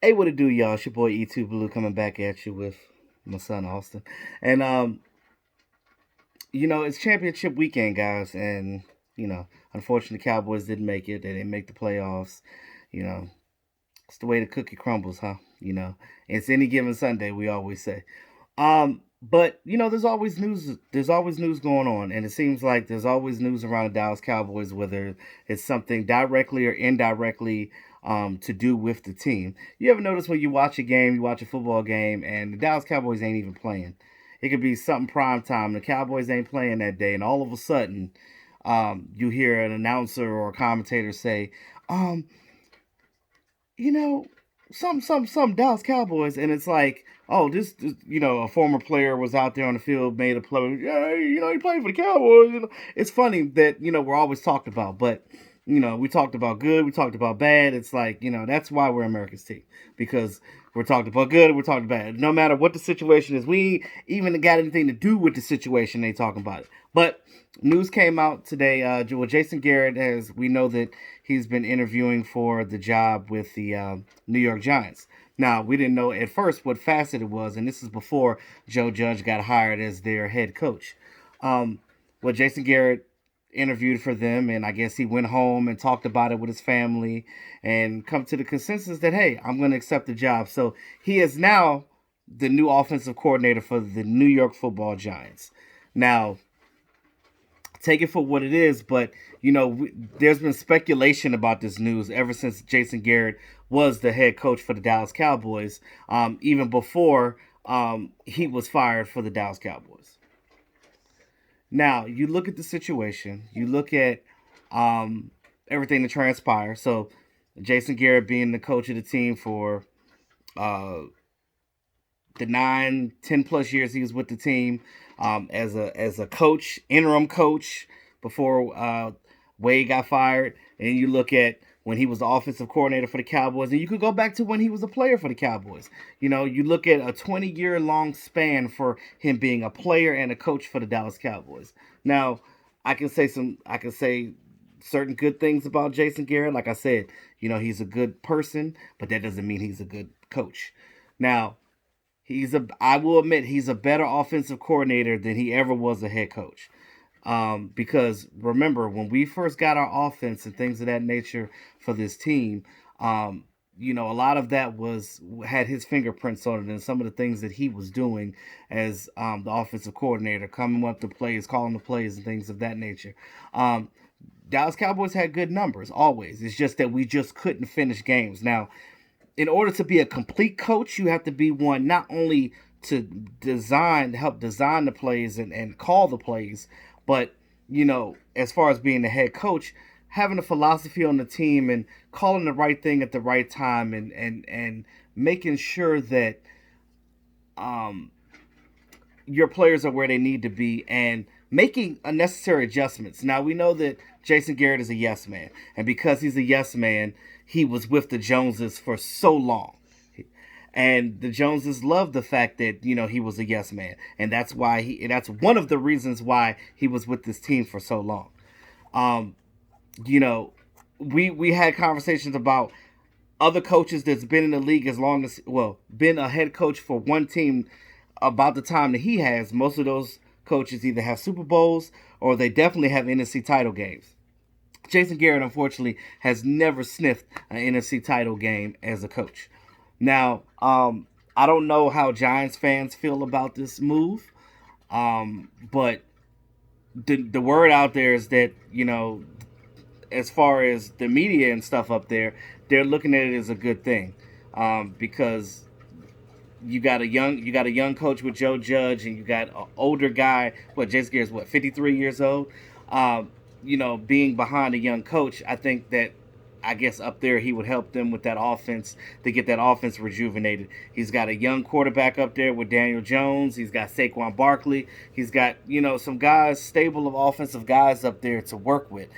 Hey, what it do, y'all? It's your boy E2 Blue coming back at you with my son Austin. And it's championship weekend, guys, and unfortunately the Cowboys didn't make it. They didn't make the playoffs. You know, it's the way the cookie crumbles, huh? It's any given Sunday, we always say. But there's always news. There's always news going on, and it seems like there's always news around the Dallas Cowboys, whether it's something directly or indirectly to do with the team. You ever notice when you watch a game, you watch a football game, and the Dallas Cowboys ain't even playing? It could be something prime time. The Cowboys ain't playing that day, and all of a sudden, you hear an announcer or a commentator say, um, you know, some Dallas Cowboys, and it's like, oh, a former player was out there on the field, made a play. Yeah, he played for the Cowboys. It's funny that we're always talked about, but we talked about good, we talked about bad. It's like that's why we're America's team, because we're talking about good, we're talking bad. No matter what the situation is, we even got anything to do with the situation. They talking about it, but news came out today. Jason Garrett has. We know that he's been interviewing for the job with the New York Giants. Now, we didn't know at first what facet it was, and this is before Joe Judge got hired as their head coach. Um, Jason Garrett interviewed for them, and I guess he went home and talked about it with his family and come to the consensus that, hey, I'm going to accept the job. So he is now the new offensive coordinator for the New York Football Giants. Now, take it for what it is, but there's been speculation about this news ever since Jason Garrett was the head coach for the Dallas Cowboys, even before he was fired for the Dallas Cowboys. Now, you look at the situation, you look at everything that transpired. So, Jason Garrett being the coach of the team for uh, the 9, 10 plus years he was with the team, as a coach, interim coach before Wade got fired. And you look at when he was the offensive coordinator for the Cowboys, and you could go back to when he was a player for the Cowboys. You look at a 20-year long span for him being a player and a coach for the Dallas Cowboys. Now, I can say certain good things about Jason Garrett. Like I said, he's a good person, but that doesn't mean he's a good coach. Now, I will admit he's a better offensive coordinator than he ever was a head coach. Because remember, when we first got our offense and things of that nature for this team, a lot of that had his fingerprints on it, and some of the things that he was doing as the offensive coordinator, coming up to plays, calling the plays, and things of that nature. Dallas Cowboys had good numbers always. It's just that we just couldn't finish games. Now, in order to be a complete coach, you have to be one not only to help design the plays and call the plays, but as far as being the head coach, having a philosophy on the team and calling the right thing at the right time, and making sure that um, your players are where they need to be and making unnecessary adjustments. Now, we know that Jason Garrett is a yes man, and because he's a yes man, he was with the Joneses for so long. And the Joneses loved the fact that he was a yes man, and that's one of the reasons why he was with this team for so long. Um, you know, we had conversations about other coaches that's been in the league as long as, well, been a head coach for one team about the time that he has. Most of those coaches either have Super Bowls or they definitely have NFC title games. Jason Garrett, unfortunately, has never sniffed an NFC title game as a coach. Now, I don't know how Giants fans feel about this move, but the word out there is that as far as the media and stuff up there, they're looking at it as a good thing, because you got a young coach with Joe Judge, and you got an older guy. What, Jason Garrett's 53 years old. Being behind a young coach, I think that, I guess, up there he would help them with that offense, to get that offense rejuvenated. He's got a young quarterback up there with Daniel Jones. He's got Saquon Barkley. He's got some guys, stable of offensive guys up there to work with.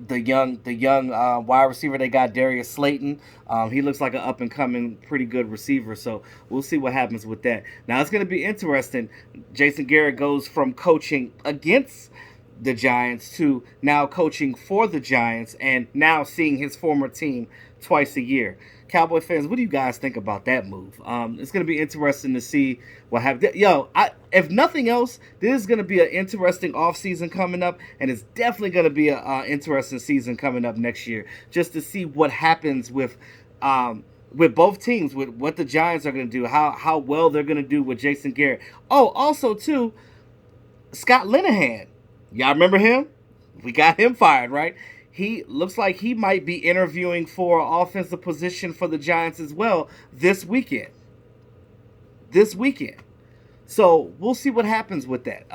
The young wide receiver they got, Darius Slayton. He looks like an up and coming, pretty good receiver. So we'll see what happens with that. Now it's going to be interesting. Jason Garrett goes from coaching against the Giants to now coaching for the Giants and now seeing his former team twice a year. Cowboy fans, what do you guys think about that move? It's going to be interesting to see what happens. If nothing else, this is going to be an interesting offseason coming up, and it's definitely going to be an interesting season coming up next year, just to see what happens with both teams, with what the Giants are going to do, how well they're going to do with Jason Garrett. Oh, also too, Scott Linehan. Y'all remember him? We got him fired, right? He looks like he might be interviewing for an offensive position for the Giants as well this weekend. So we'll see what happens with that.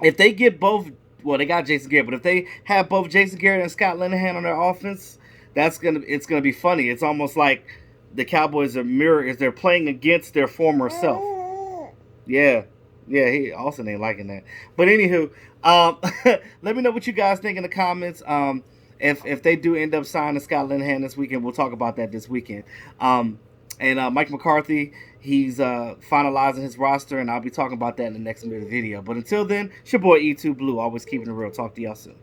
If they get both, well, they got Jason Garrett, but if they have both Jason Garrett and Scott Linehan on their offense, it's gonna be funny. It's almost like the Cowboys they're playing against their former self. Yeah. Yeah, he also ain't liking that. But anywho, let me know what you guys think in the comments. If they do end up signing Scott Linehan this weekend, we'll talk about that this weekend. And Mike McCarthy, he's finalizing his roster, and I'll be talking about that in the next video. But until then, it's your boy E2 Blue, always keeping it real. Talk to y'all soon.